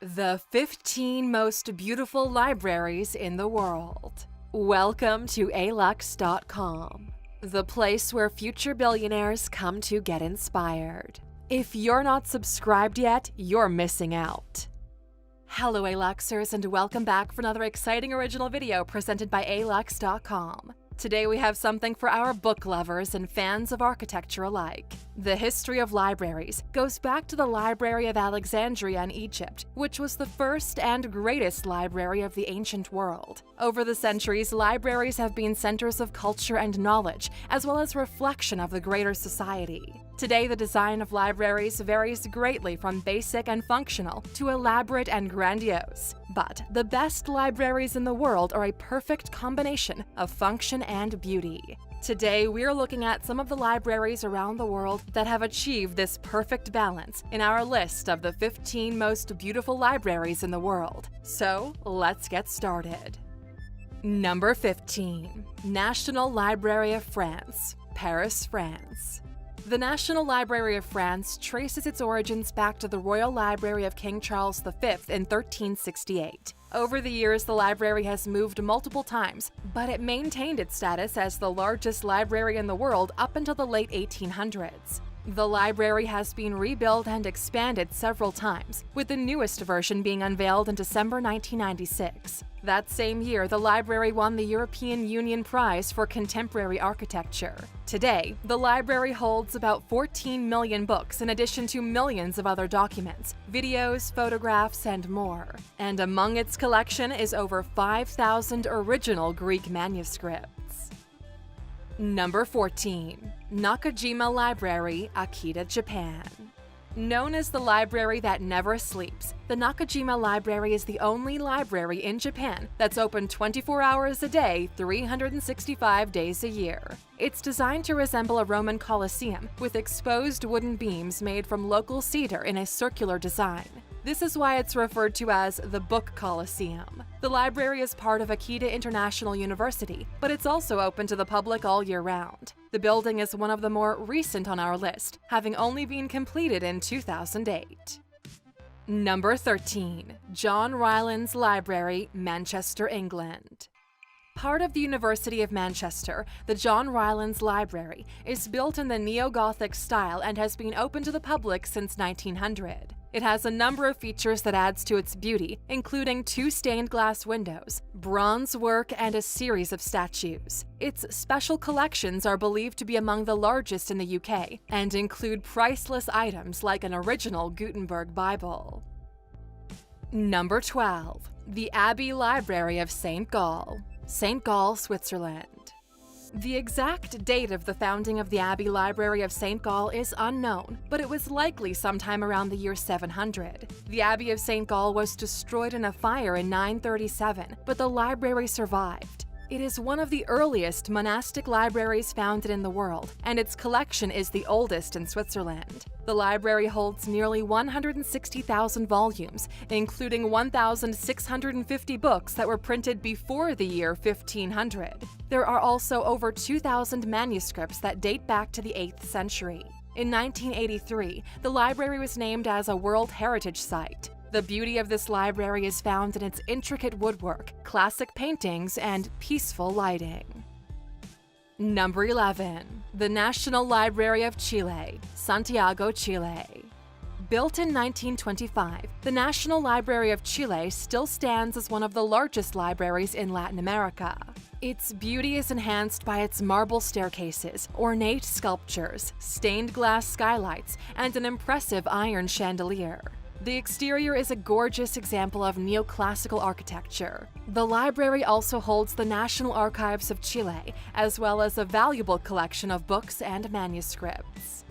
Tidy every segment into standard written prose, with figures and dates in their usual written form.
The 15 most beautiful libraries in the world. Welcome to alux.com, the place where future billionaires come to get inspired. If you're not subscribed yet, you're missing out. Hello Aluxers, and welcome back for another exciting original video presented by alux.com. Today we have something for our book lovers and fans of architecture alike. The history of libraries goes back to the Library of Alexandria in Egypt, which was the first and greatest library of the ancient world. Over the centuries, libraries have been centers of culture and knowledge, as well as reflection of the greater society. Today, the design of libraries varies greatly from basic and functional to elaborate and grandiose. But the best libraries in the world are a perfect combination of function and beauty. Today, we're looking at some of the libraries around the world that have achieved this perfect balance in our list of the 15 most beautiful libraries in the world. So, let's get started. Number 15. National Library of France, Paris, France. The National Library of France traces its origins back to the Royal Library of King Charles V in 1368. Over the years, the library has moved multiple times, but it maintained its status as the largest library in the world up until the late 1800s. The library has been rebuilt and expanded several times, with the newest version being unveiled in December 1996. That same year, the library won the European Union Prize for Contemporary Architecture. Today, the library holds about 14 million books in addition to millions of other documents, videos, photographs, and more. And among its collection is over 5,000 original Greek manuscripts. Number 14. Nakajima Library, Akita, Japan. Known as the library that never sleeps, the Nakajima Library is the only library in Japan that's open 24 hours a day, 365 days a year. It's designed to resemble a Roman Colosseum, with exposed wooden beams made from local cedar in a circular design. This is why it's referred to as the Book Colosseum. The library is part of Akita International University, but it's also open to the public all year round. The building is one of the more recent on our list, having only been completed in 2008. Number 13. John Rylands Library, Manchester, England. Part of the University of Manchester, the John Rylands Library is built in the Neo-Gothic style and has been open to the public since 1900. It has a number of features that adds to its beauty, including 2 stained glass windows, bronze work, and a series of statues. Its special collections are believed to be among the largest in the UK and include priceless items like an original Gutenberg Bible. Number 12. The Abbey Library of St. Gall, St. Gall, Switzerland. The exact date of the founding of the Abbey Library of St. Gall is unknown, but it was likely sometime around the year 700. The Abbey of St. Gall was destroyed in a fire in 937, but the library survived. It is one of the earliest monastic libraries founded in the world, and its collection is the oldest in Switzerland. The library holds nearly 160,000 volumes, including 1,650 books that were printed before the year 1500. There are also over 2,000 manuscripts that date back to the 8th century. In 1983, the library was named as a World Heritage Site. The beauty of this library is found in its intricate woodwork, classic paintings, and peaceful lighting. Number 11. The National Library of Chile, Santiago, Chile. Built in 1925, the National Library of Chile still stands as one of the largest libraries in Latin America. Its beauty is enhanced by its marble staircases, ornate sculptures, stained glass skylights, and an impressive iron chandelier. The exterior is a gorgeous example of neoclassical architecture. The library also holds the National Archives of Chile, as well as a valuable collection of books and manuscripts.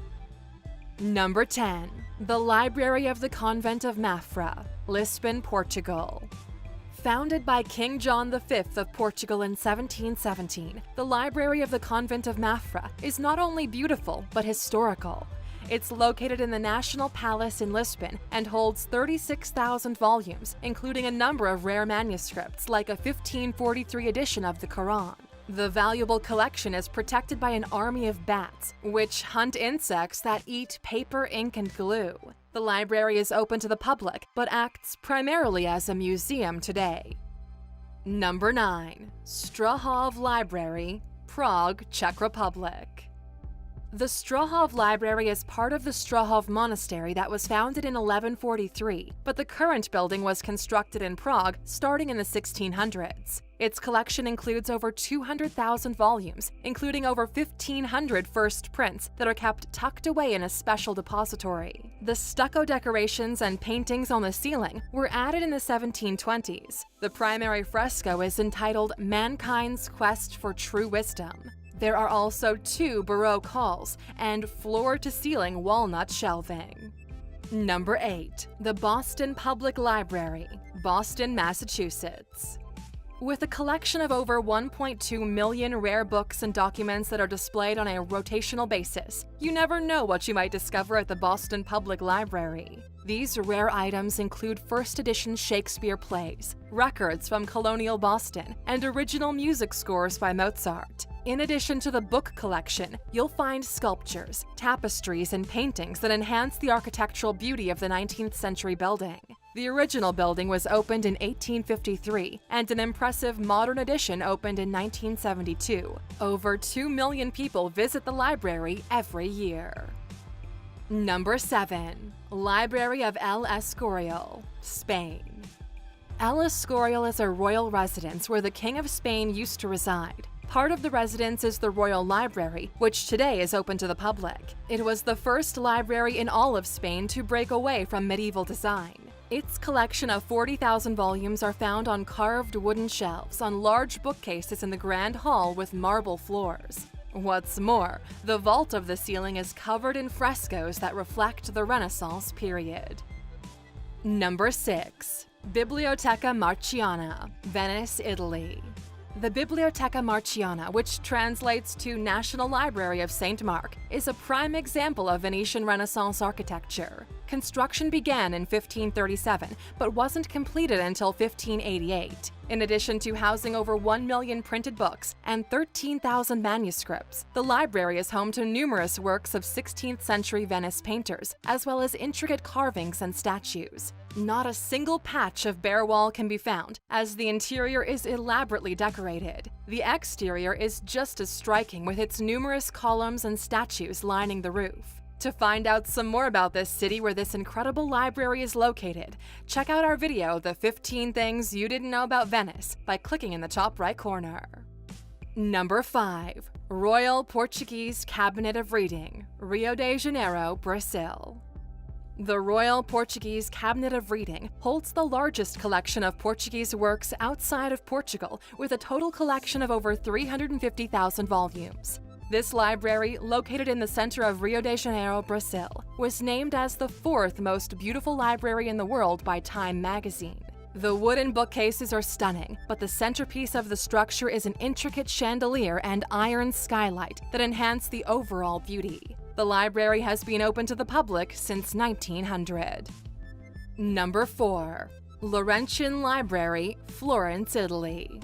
Number 10. The Library of the Convent of Mafra, Lisbon, Portugal. Founded by King John V of Portugal in 1717, the Library of the Convent of Mafra is not only beautiful, but historical. It's located in the National Palace in Lisbon and holds 36,000 volumes, including a number of rare manuscripts like a 1543 edition of the Quran. The valuable collection is protected by an army of bats, which hunt insects that eat paper, ink, and glue. The library is open to the public, but acts primarily as a museum today. Number 9. Strahov Library, Prague, Czech Republic. The Strahov Library is part of the Strahov Monastery that was founded in 1143, but the current building was constructed in Prague starting in the 1600s. Its collection includes over 200,000 volumes, including over 1,500 first prints that are kept tucked away in a special depository. The stucco decorations and paintings on the ceiling were added in the 1720s. The primary fresco is entitled Mankind's Quest for True Wisdom. There are also 2 Baroque halls and floor-to-ceiling walnut shelving. Number 8. The Boston Public Library, Boston, Massachusetts. With a collection of over 1.2 million rare books and documents that are displayed on a rotational basis, you never know what you might discover at the Boston Public Library. These rare items include first edition Shakespeare plays, records from colonial Boston, and original music scores by Mozart. In addition to the book collection, you'll find sculptures, tapestries, and paintings that enhance the architectural beauty of the 19th century building. The original building was opened in 1853, and an impressive modern addition opened in 1972. Over 2 million people visit the library every year. Number 7. Library of El Escorial, Spain. El Escorial is a royal residence where the King of Spain used to reside. Part of the residence is the Royal Library, which today is open to the public. It was the first library in all of Spain to break away from medieval design. Its collection of 40,000 volumes are found on carved wooden shelves on large bookcases in the Grand Hall with marble floors. What's more, the vault of the ceiling is covered in frescoes that reflect the Renaissance period. Number 6. Biblioteca Marciana, Venice, Italy. The Biblioteca Marciana, which translates to National Library of St. Mark, is a prime example of Venetian Renaissance architecture. Construction began in 1537, but wasn't completed until 1588. In addition to housing over 1 million printed books and 13,000 manuscripts, the library is home to numerous works of 16th century Venice painters, as well as intricate carvings and statues. Not a single patch of bare wall can be found, as the interior is elaborately decorated. The exterior is just as striking, with its numerous columns and statues lining the roof. To find out some more about this city where this incredible library is located, check out our video, The 15 Things You Didn't Know About Venice, by clicking in the top right corner. Number 5. Royal Portuguese Cabinet of Reading, Rio de Janeiro, Brazil. The Royal Portuguese Cabinet of Reading holds the largest collection of Portuguese works outside of Portugal, with a total collection of over 350,000 volumes. This library, located in the center of Rio de Janeiro, Brazil, was named as the 4th most beautiful library in the world by Time magazine. The wooden bookcases are stunning, but the centerpiece of the structure is an intricate chandelier and iron skylight that enhance the overall beauty. The library has been open to the public since 1900. Number 4. Laurentian Library, Florence, Italy.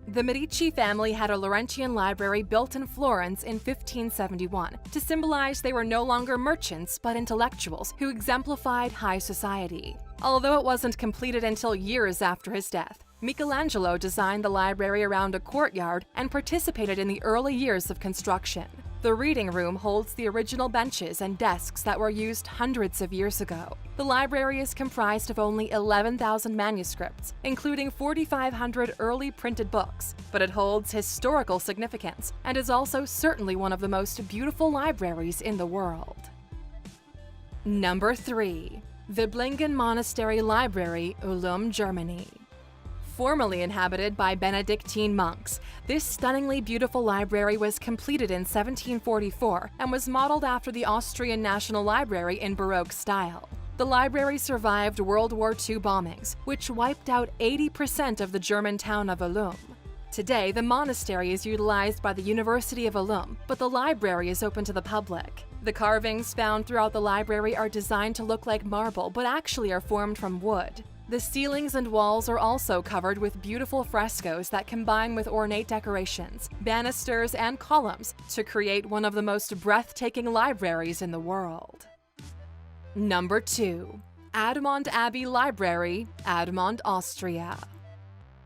The Medici family had a Laurentian library built in Florence in 1571 to symbolize they were no longer merchants but intellectuals who exemplified high society. Although it wasn't completed until years after his death, Michelangelo designed the library around a courtyard and participated in the early years of construction. The reading room holds the original benches and desks that were used hundreds of years ago. The library is comprised of only 11,000 manuscripts, including 4,500 early printed books, but it holds historical significance and is also certainly one of the most beautiful libraries in the world. Number 3. Wiblingen Monastery Library, Ulm, Germany. Formerly inhabited by Benedictine monks, this stunningly beautiful library was completed in 1744 and was modeled after the Austrian National Library in Baroque style. The library survived World War II bombings, which wiped out 80% of the German town of Ulm. Today, the monastery is utilized by the University of Ulm, but the library is open to the public. The carvings found throughout the library are designed to look like marble, but actually are formed from wood. The ceilings and walls are also covered with beautiful frescoes that combine with ornate decorations, banisters, and columns to create one of the most breathtaking libraries in the world. Number 2. Admont Abbey Library, Admont, Austria.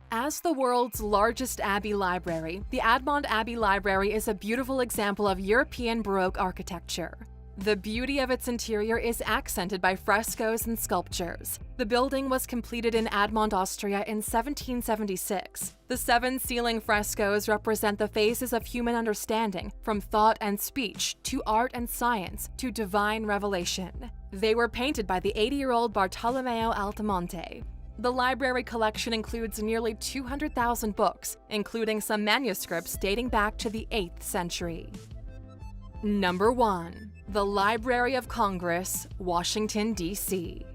As the world's largest abbey library, the Admont Abbey Library is a beautiful example of European Baroque architecture. The beauty of its interior is accented by frescoes and sculptures. The building was completed in Admont, Austria in 1776. The 7 ceiling frescoes represent the phases of human understanding, from thought and speech to art and science to divine revelation. They were painted by the 80-year-old Bartolomeo Altomonte. The library collection includes nearly 200,000 books, including some manuscripts dating back to the 8th century. Number 1. The Library of Congress, Washington, D.C.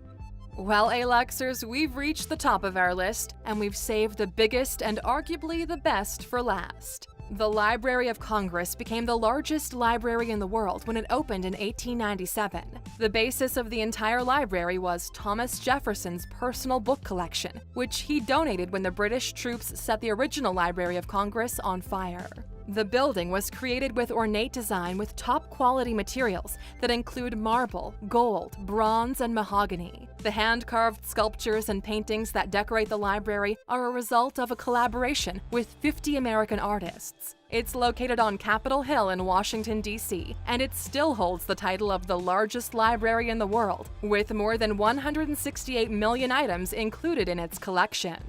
Well, A-Luxers, we've reached the top of our list, and we've saved the biggest and arguably the best for last. The Library of Congress became the largest library in the world when it opened in 1897. The basis of the entire library was Thomas Jefferson's personal book collection, which he donated when the British troops set the original Library of Congress on fire. The building was created with ornate design with top-quality materials that include marble, gold, bronze, and mahogany. The hand-carved sculptures and paintings that decorate the library are a result of a collaboration with 50 American artists. It's located on Capitol Hill in Washington, D.C., and it still holds the title of the largest library in the world, with more than 168 million items included in its collection.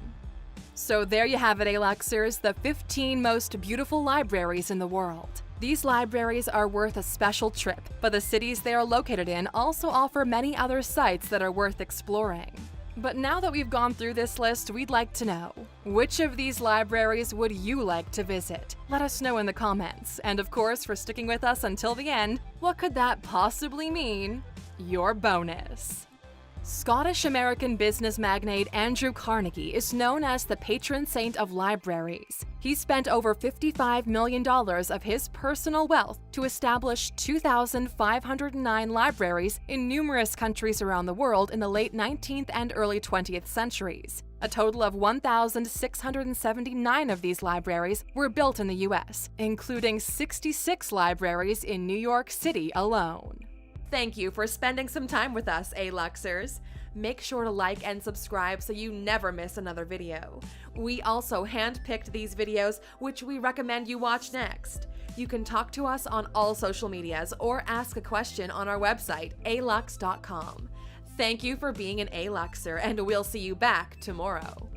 So there you have it, A-Luxers, the 15 most beautiful libraries in the world. These libraries are worth a special trip, but the cities they are located in also offer many other sites that are worth exploring. But now that we've gone through this list, we'd like to know, which of these libraries would you like to visit? Let us know in the comments. And of course, for sticking with us until the end, what could that possibly mean? Your bonus. Scottish-American business magnate Andrew Carnegie is known as the patron saint of libraries. He spent over $55 million of his personal wealth to establish 2,509 libraries in numerous countries around the world in the late 19th and early 20th centuries. A total of 1,679 of these libraries were built in the U.S., including 66 libraries in New York City alone. Thank you for spending some time with us, A-Luxers. Make sure to like and subscribe so you never miss another video. We also handpicked these videos, which we recommend you watch next. You can talk to us on all social medias or ask a question on our website, alux.com. Thank you for being an A-Luxer, and we'll see you back tomorrow.